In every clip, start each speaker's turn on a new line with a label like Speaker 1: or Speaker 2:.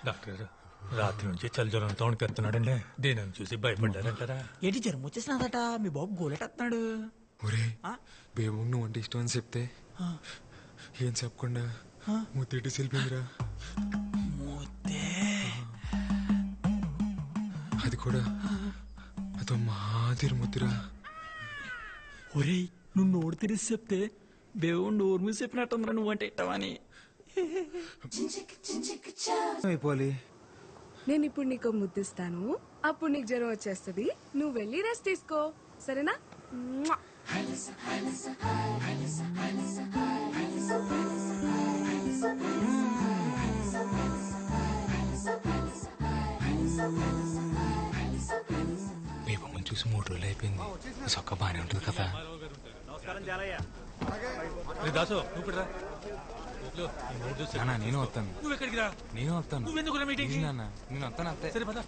Speaker 1: Doctor గారు రాత్రి నుంచి చలిజ్వరంతో వణికెత్తున్నాడండి. దీనిని చూసి భయపడ్డారంటారా?
Speaker 2: ఏంటి జ్వరం వచ్చేసినదట? మీ బాబు గోలెట్టేస్తున్నాడు.
Speaker 3: ఒరే బేబు నువ్వు అంటే ఇష్టం అని చెప్తే ఏం చెప్పకుండా ముత్తేటి సెల్పిందిరా. అది కూడా అదో మాదిరి ముద్దురా.
Speaker 2: ఒరేయ్ నువ్వు నోరు తెరిసి చెప్తే దేవుడు నోరు మూసి చెప్పినట్టుందిరా నువ్వంటే ఇట్టవని.
Speaker 3: అయిపోవాలి.
Speaker 4: నేను ఇప్పుడు నీకు ముద్దిస్తాను, అప్పుడు నీకు జ్వరం వచ్చేస్తుంది. నువ్వు వెళ్ళి రెస్ట్ తీసుకో, సరేనా?
Speaker 3: బేబమ్మని చూసి 3 రోజులు అయిపోయింది. సొక్క బానే ఉంటుంది కదా.
Speaker 1: దాసు నువ్వు
Speaker 3: నాన్న నేను వస్తాను.
Speaker 1: నువ్వు ఎక్కడికి రా?
Speaker 3: నేను వస్తాను.
Speaker 1: నువ్వెందుకు మీటింగ్?
Speaker 3: నాన్న నేను వస్తాను అంతే.
Speaker 1: సరే పద.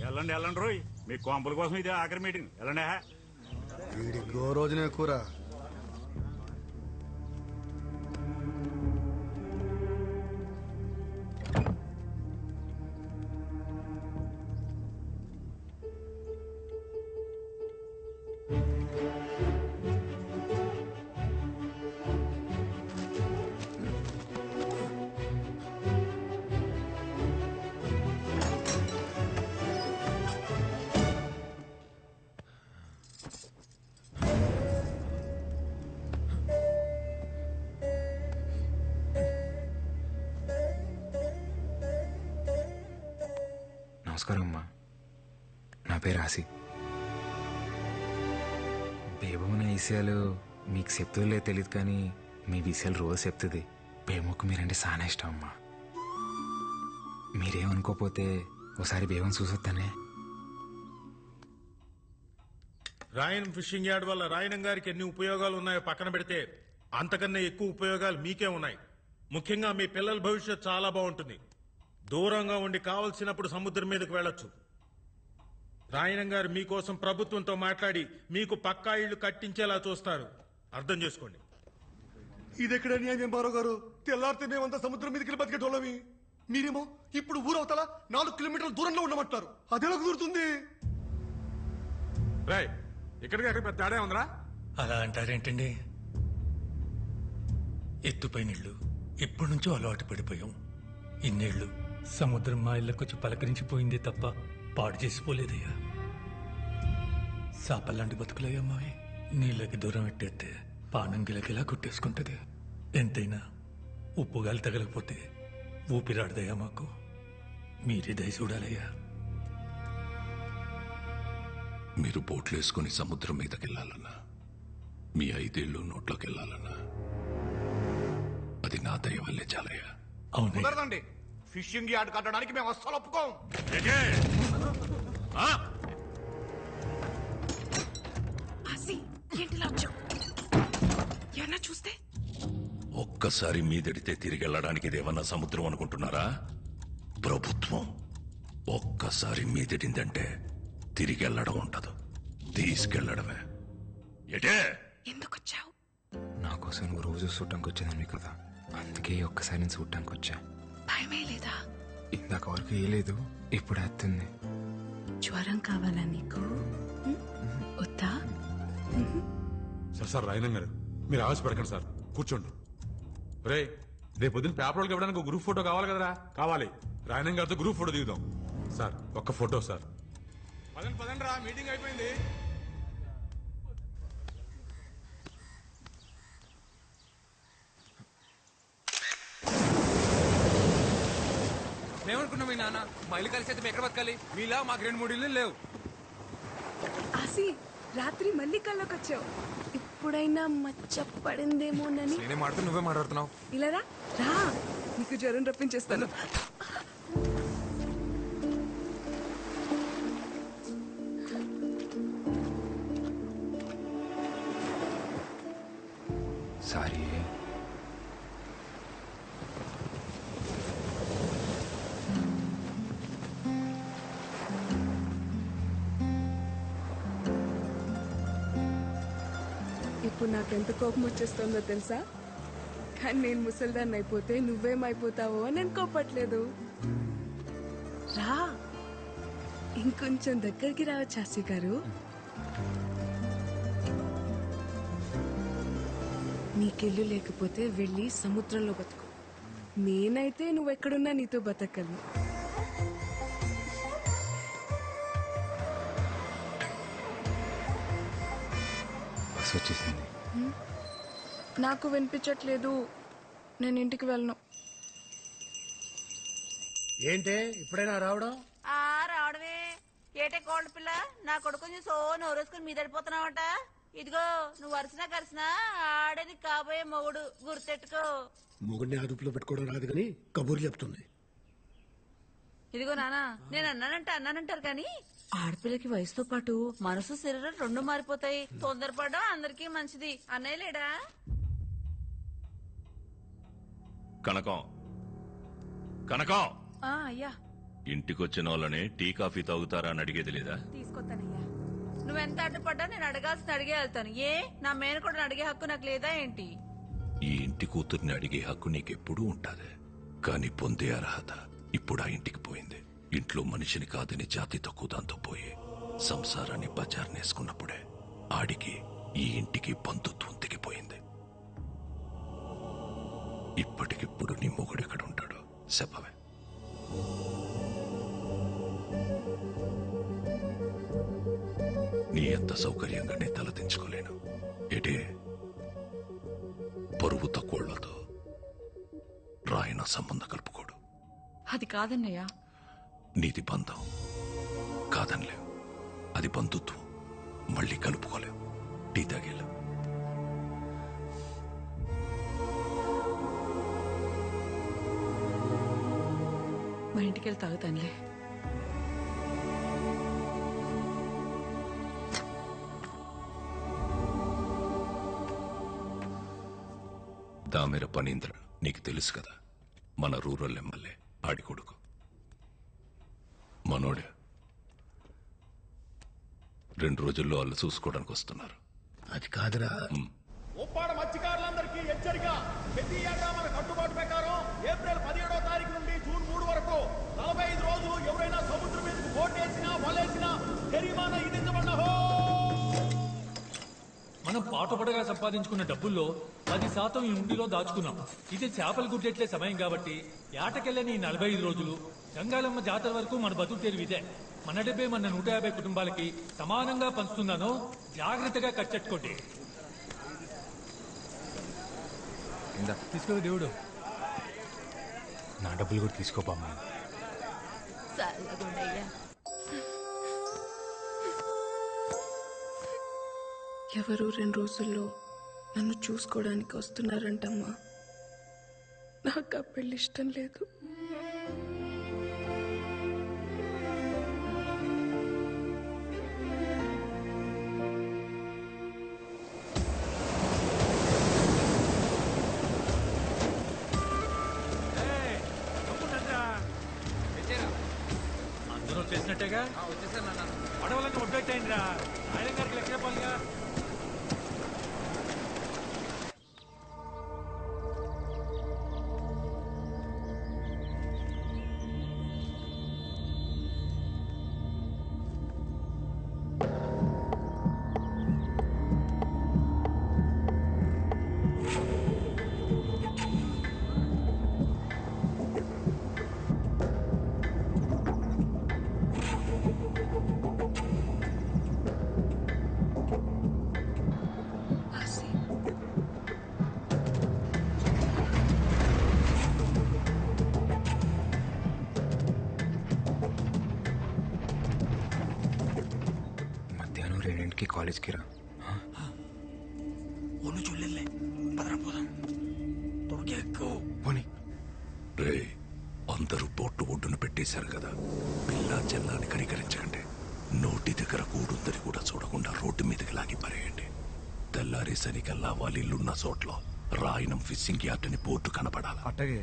Speaker 5: వెళ్ళండి వెళ్ళండి రోయ్, మీ కాంపుల కోసం ఇదే ఆఖరి మీటింగ్. వెళ్ళండి.
Speaker 6: వీడికి రోజునే కూర.
Speaker 3: నమస్కారం అమ్మా, నా పేరు ఆసి. బేబమ్మ విషయాలు మీకు చెప్తుందో తెలియదు కానీ మీ విషయాలు రోజు చెప్తుంది. బేబమ్మకు మీరంటే చాలా ఇష్టం అమ్మా. మీరేమనుకోపోతే ఒకసారి బేబం చూసొస్తానే.
Speaker 7: రాయన్ ఫిషింగ్ యార్డ్ వల్ల రాయనం గారికి ఎన్ని ఉపయోగాలు ఉన్నాయో పక్కన పెడితే అంతకన్నా ఎక్కువ ఉపయోగాలు మీకే ఉన్నాయి. ముఖ్యంగా మీ పిల్లల భవిష్యత్ చాలా బాగుంటుంది. దూరంగా ఉండి కావలసినప్పుడు సముద్రం మీదకు వెళ్ళొచ్చు. రాయనం గారు మీకోసం ప్రభుత్వంతో మాట్లాడి మీకు పక్కా ఇళ్లు కట్టించేలా చూస్తారు. అర్థం చేసుకోండి.
Speaker 6: ఇదెక్కడ న్యాయం బారో గారు? తెల్లారితే మేమంతా సముద్రం మీదకి బతికేటోళ్ళమి. మీరేమో ఇప్పుడు ఊరవతల 4 కిలోమీటర్ల దూరంలో ఉండమంటారు. అదెలా కుదురుతుంది?
Speaker 5: రాయ్ ఇక్కడికి అక్కడ పెద్ద తేడా ఉందిరా.
Speaker 1: అలా అంటారేంటండి? ఎత్తుపై నీళ్లు ఎప్పటి నుంచో అలవాటు పడిపోయాం. ఇన్నేళ్లు సముద్రం మా ఇళ్ళకొచ్చి పలకరించిపోయిందే తప్ప పాడు చేసిపోలేదయ్యా. సాపల్లాంటి బతుకులయ్యా మావి. నీళ్ళకి దూరం పెట్టేస్తే పానం గిలగిలా కొట్టేసుకుంటది. ఎంతైనా ఉప్పుగాలి తగలకపోతే ఊపిరాడదయ్యా మాకు. మీరే దయ చూడాలయ్యా.
Speaker 8: మీరు బోట్లేసుకుని సముద్రం మీదకెళ్లాలన్నా, మీ 5 ఏళ్ళు నోట్లోకి వెళ్ళాలన్నా అది నా దయ వల్లే చాలయ్యా.
Speaker 5: కుదరదండి. ఫిషింగ్ యార్డ్ కట్టడానికి మేము అస్సలు ఒప్పుకోం.
Speaker 4: చూస్తే
Speaker 8: ఒక్కసారి మీదడితే తిరిగి వెళ్ళడానికి ఇదేమన్నా సముద్రం అనుకుంటున్నారా? ప్రభుత్వం. ఒక్కసారి మీదడిందంటే తిరిగి వెళ్ళడం ఉండదు, తీసుకెళ్లడమే. ఎటే
Speaker 4: ఎందుకొచ్చావు?
Speaker 3: నా కోసం నువ్వు రోజు చూడటానికి వచ్చేదాన్ని కదా, అందుకే ఒక్కసారి నేను చూడటానికి వచ్చా.
Speaker 4: భయమే లేదా?
Speaker 3: ఇందాక వరకు ఏ లేదు, ఇప్పుడు వస్తుంది.
Speaker 4: జ్వరం కావాలా నీకు? వద్దా?
Speaker 5: సార్ రాయనం గారు మీరు ఆవేశపడకండి సార్, కూర్చోండి. రే రేపు పొద్దున్న పేపర్లకు ఇవ్వడానికి ఒక గ్రూప్ ఫోటో కావాలి కదరా? కావాలి. రాయనం గారితో గ్రూప్ ఫోటో దిగుదాం. సార్ ఒక్క ఫోటో సార్. పదండి పదండి రా, మీటింగ్ అయిపోయింది.
Speaker 3: మేమనుకున్నాం మీ నాన్న మా ఇల్లు కలిసి అయితే ఎక్కడ బతకాలి? మీలా మాకు 2-3 ఇల్లు లేవు.
Speaker 4: ఆసి రాత్రి మళ్ళీ కల్లోకి వచ్చావు. ఇప్పుడైనా మచ్చ పడిందేమోనని.
Speaker 3: నేనే మాట్లాడుతూ నువ్వే మాట్లాడుతున్నావు.
Speaker 4: ఇలా రా, నీకు జ్వరం రప్పించేస్తాను.
Speaker 3: సారీ.
Speaker 4: ఇప్పుడు నాకెంత కోపం వచ్చేస్తుందో తెలుసా? కానీ నేను ముసల్దాన్ని అయిపోతే నువ్వేమైపోతావో అని నేను కోపట్లేదు. రా, ఇంకొంచెం దగ్గరికి రావచ్చు శాస్త్రి గారు. నీకెళ్ళు లేకపోతే వెళ్ళి సముద్రంలో బతుకు. నేనైతే నువ్వెక్కడున్నా నీతో బతకగలను.
Speaker 3: బస్ వచ్చేసింది.
Speaker 4: నాకు వినిపించట్లేదు, నేను ఇంటికి వెళ్ళను.
Speaker 9: ఏంటే ఇప్పుడైనా రావడం?
Speaker 10: రావడమే ఏటే కోళ్ళ పిల్ల, నా కొడుకుని సో నోరేసుకుని మీదడిపోతున్నావట. ఇదిగో నువ్వు వరుసనా కరిసినా ఆడేది కాబోయే మొగుడు, గుర్తెట్టుకో.
Speaker 9: మొగుడిని అదుపులో పెట్టుకోవడం రాదు కానీ కబుర్లు చెప్తుంది.
Speaker 10: ఇదిగో నానా, నేను అన్నానంటారు కానీ ఆడపిల్లకి వయసుతో పాటు మనసు శరీరం రెండు మారిపోతాయి. తొందరపడడం అందరికీ మంచిది. అన్నయ్య లేడా?
Speaker 8: కనకం కనకం,
Speaker 10: అయ్యా
Speaker 8: ఇంటికొచ్చిన వాళ్ళని టీ కాఫీ తాగుతారా అని అడిగేది లేదా?
Speaker 10: తీసుకొస్తానయ్యా. నువ్వెంత అడ్డుపడ్డా నేను అడగాల్సిన అడిగే వెళ్తాను. ఏ నా మేనకోడని అడిగే హక్కు నాకు లేదా ఏంటి?
Speaker 8: ఈ ఇంటి కూతుర్ని అడిగే హక్కు నీకెప్పుడూ ఉంటాది, కాని పొందే అర్హత ఇప్పుడు ఆ ఇంటికి పోయింది. ఇంట్లో మనిషిని కాదని జాతి తక్కువ దాంతో పోయి సంసారాన్ని బజార్నేసుకున్నప్పుడే ఆడికి ఈ ఇంటికి బంధుత్వం తెగిపోయింది. ఇప్పటికిప్పుడు నీ మొగుడెక్కడ ఉంటాడు చెప్పవే? నీ ఎంత సౌకర్యంగా నే తలదించుకోలేను. ఏటే పరువు తక్కువళ్లతో రాయన సంబంధం కలుపుకోడు.
Speaker 10: అది కాదన్నయ్యా.
Speaker 8: నీది బంధం కాదనిలేవు, అది బంధుత్వం. మళ్ళీ కలుపుకోలేవు. టీ తాగేలా
Speaker 10: మా ఇంటికి వెళ్ళి తాగుతానులే.
Speaker 8: దామెర పనీంద్ర నీకు తెలుసు కదా, మన రూరల్ ఎమ్మెల్యే ఆడి కొడుకు. మనోడే 2 రోజుల్లో వాళ్ళు చూసుకోవడానికి వస్తున్నారు.
Speaker 9: అది కాదురా.
Speaker 11: ఉప్పాడ మత్స్యకారులందరికీ హెచ్చరిక. ప్రతి ఏటా మన కట్టుబాటు ప్రకారం ఏప్రిల్ 17వ తారీఖు నుండి జూన్ 3 వరకు 45 రోజులు ఎవరైనా సముద్రం మీదకు బోటేసినా వలేసినా జరిమానా విధించబడ్డహో.
Speaker 1: మనం పాటుపడగా సంపాదించుకున్న డబ్బుల్లో 10% ఈ ఉండిలో దాచుకున్నాం. ఇది చేపలు గుడ్డెట్లే సమయం కాబట్టి ఏటకెళ్ళని 45 రోజులు గంగాలమ్మ జాతర వరకు మన బతుకు తెరువు ఇదే. మన 70 మన 150 కుటుంబాలకి సమానంగా పంచుతున్నాను. జాగ్రత్తగా కట్టెట్టుకోండి. తీసుకో దేవుడు.
Speaker 3: నా డబ్బులు కూడా తీసుకోపమ్మా.
Speaker 4: ఎవరు 2 రోజుల్లో నన్ను చూసుకోవడానికి వస్తున్నారంటమ్మా. నాకు ఆ పెళ్లి ఇష్టం లేదు.
Speaker 1: అందరూ వచ్చేసినట్టేగా? పడవలన్నీ ఒడ్డెట్టయిందిరా. ఆయన గారికి లెక్క చెప్పాలిగా.
Speaker 3: మధ్యాహ్నం 2ంటికి కాలేజ్కి రా.
Speaker 2: ఒళ్ళు చూడలే, పదరపోదాం. త్వరగా ఎక్కువ
Speaker 3: పోనీ.
Speaker 8: రే, అందరూ బోట్లు ఒడ్డున పెట్టేశారు కదా, పిల్ల చెల్లాని కనికరించకండి. నోటి దగ్గర కూడుందని కూడా చూడకుండా రోడ్డు మీదకి లాగి పరేయండి. తెల్లారేసరికల్లా వాళ్ళ ఇల్లున్న చోట్ల రాయనం ఫిషింగ్ యార్డ్ అని బోర్డు కనపడాల.
Speaker 6: అట్టగే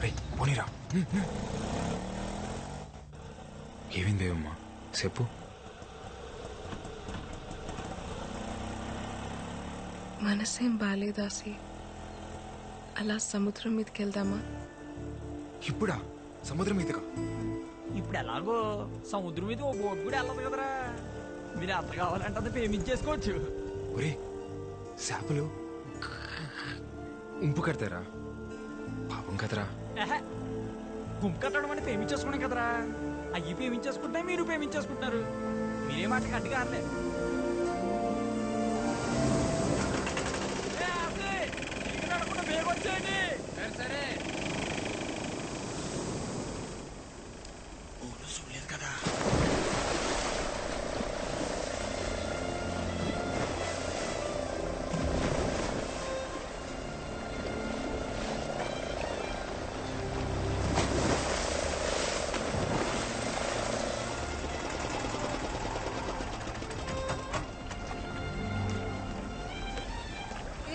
Speaker 3: రేయ్ పోనీరా. ఏమైంది బేబమ్మా చెప్పు.
Speaker 4: మనసేం బాలేదాసి, అలా సముద్రం మీదకి వెళ్దామా?
Speaker 3: ఇప్పుడా? సముద్రం మీదగా?
Speaker 2: ఇప్పుడు ఎలాగో సముద్రం మీద ఓ బోట్ కూడా వెళ్ళదు కదరా. మీరు ఎంత కావాలంటే అంత పేమెంట్ చేసుకోవచ్చు.
Speaker 3: ఒరే చేపలు ఉంపు కడతారా? పాపం కదరా.
Speaker 2: గుంపు కట్టడం అంటే పేమెంట్ చేసుకున్నాం కదరా. అయ్యి పేమెంట్ చేసుకుంటే మీరు పేమెంట్ చేసుకుంటున్నారు. మీరే మాట గట్టిగా అనలే. వచ్చేయండి. సరే చూడలేదు కదా.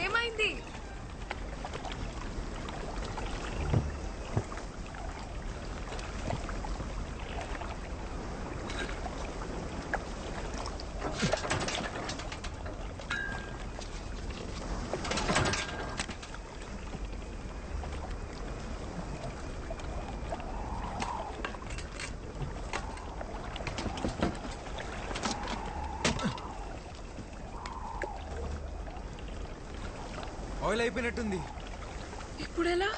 Speaker 4: ఏమైంది?
Speaker 3: ఆయిల్ అయిపోయినట్టుంది.
Speaker 4: ఇప్పుడెలా?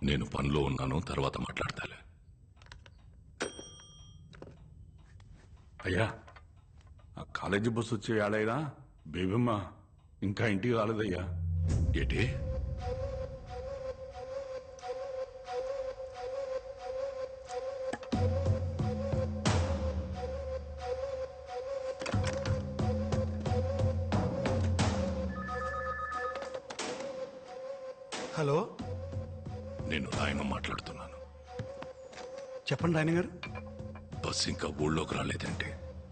Speaker 8: నేను పనిలో ఉన్నాను, తర్వాత మాట్లాడతాలే.
Speaker 12: అయ్యా ఆ కాలేజీ బస్సు వచ్చే ఏడైనా బేబమ్మ ఇంకా ఇంటికి రాలేదయ్యా.
Speaker 8: ఏంటి?
Speaker 6: హలో,
Speaker 8: నేను రాయన మాట్లాడుతున్నాను.
Speaker 6: చెప్పండి రాయన గారు.
Speaker 8: బస్ ఇంకా ఊళ్ళోకి రాలేదంటే?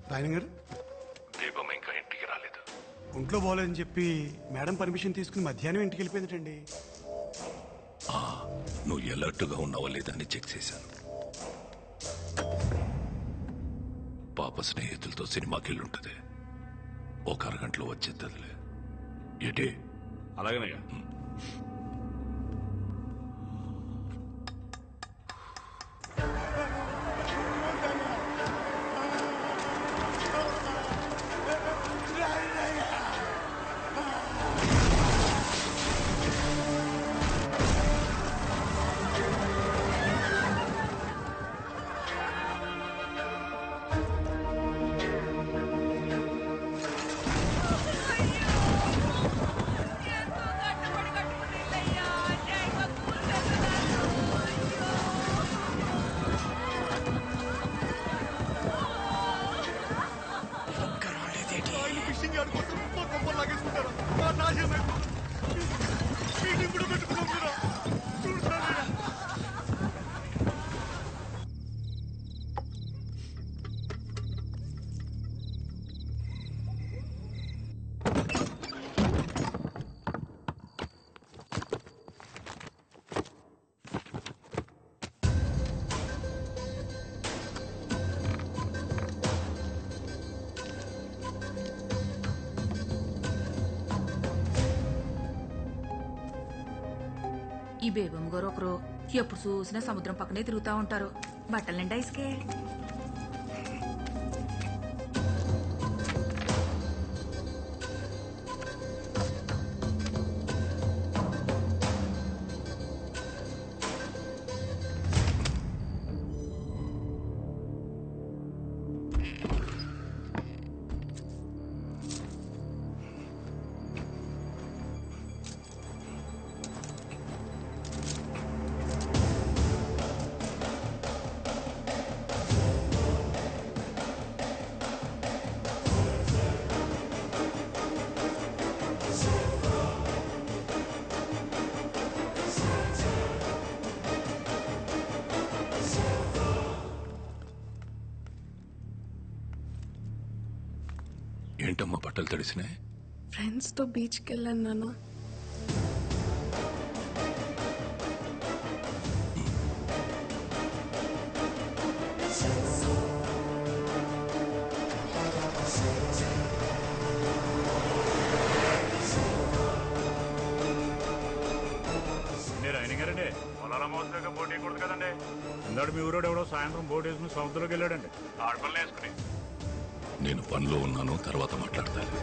Speaker 6: రాయన గారు,
Speaker 8: దీపం ఇంకా ఇంటికి రాలేదు.
Speaker 6: ఒంట్లో బాగోలేదని చెప్పి మేడం పర్మిషన్ తీసుకుని మధ్యాహ్నం ఇంటికి వెళ్ళిపోయిందటండి.
Speaker 8: నువ్వు ఎలర్ట్గా ఉన్నావా లేదని చెక్ చేశాను. పాప స్నేహితులతో సినిమాకి వెళ్ళుంటది. ఒక అరగంటలో వచ్చేద్దదిలే. ఏంటి?
Speaker 12: అలాగేనయ్యా.
Speaker 6: ఫిషింగ్ యార్డ్ కోసం మా కొంపలు లాగేసుకుంటారా? మా నాశనం అయిపోతుంది. మీటింగ్ కూడా పెట్టుకున్నాం కదా. చూడతారా?
Speaker 10: ఈ బేబమ్మ గారు ఒకరు ఎప్పుడు చూసినా సముద్రం పక్కనే తిరుగుతా ఉంటారు. బట్టలు నిండా ఇసుకే.
Speaker 8: ఏంటమ్మా బట్టలు తడిసినాయి?
Speaker 4: ఫ్రెండ్స్ తో బీచ్కి వెళ్ళాను నాన్న.
Speaker 13: మోసగా బోట్ వేయకూడదు కదండి. ఇందాడు మీ ఊరోడు ఎవడో సాయంత్రం బోట్ వేసుకుని సముద్రంలోకి వెళ్ళాడండి. ఆడపల్లి వేసుకుని.
Speaker 8: నేను పనిలో ఉన్నాను, తర్వాత మాట్లాడతాను.